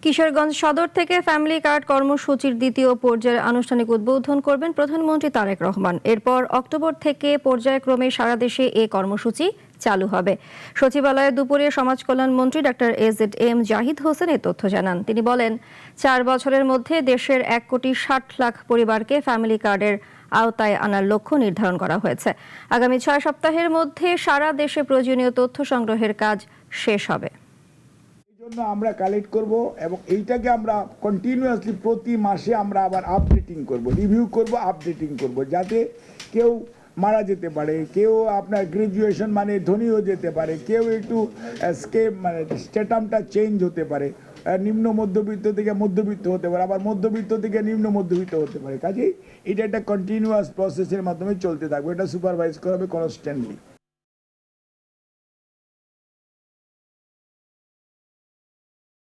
কিশোরগঞ্জ সদর থেকে family card কর্মসূচির দ্বিতীয় পর্যায়ের আনুষ্ঠানিক উদ্বোধন করবেন প্রধানমন্ত্রী তারেক রহমান। এরপর অক্টোবর থেকে পর্যায়ক্রমে সারা দেশে এ কর্মসূচি চালু হবে। সচিবালয়ে দুপুরে সমাজ কল্যাণ মন্ত্রী ডাক্তার এম জাহিদ হোসেন এ তথ্য জানান। তিনি বলেন, 4 বছরের মধ্যে দেশের 1,60,00,000 পরিবারকে ফ্যামিলি কার্ডের আওতায় আনার লক্ষ্য নির্ধারণ করা হয়েছে। আগামী 6 সপ্তাহের মধ্যে সারা দেশে প্রয়োজনীয় তথ্য সংগ্রহের কাজ শেষ হবে। জন্য আমরা কালেক্ট করব এবং এইটাকে আমরা কন্টিনিউয়াসলি প্রতি মাসে আমরা আবার আপডেটিং করব, রিভিউ করব, আপডেটিং করব, যাতে কেউ মারা যেতে পারে, কেউ আপনার গ্রাজুয়েশন মানে ধনীও যেতে পারে, কেউ একটু মানে স্ট্যাটামটা চেঞ্জ হতে পারে, নিম্ন মধ্যবিত্ত থেকে মধ্যবিত্ত হতে পারে, আবার মধ্যবিত্ত থেকে নিম্ন মধ্যবিত্ত হতে পারে। কাজেই এটা একটা কন্টিনিউয়াস প্রসেসের মাধ্যমে চলতে থাকবে, এটা সুপারভাইজ করা হবে কনস্ট্যান্টলি।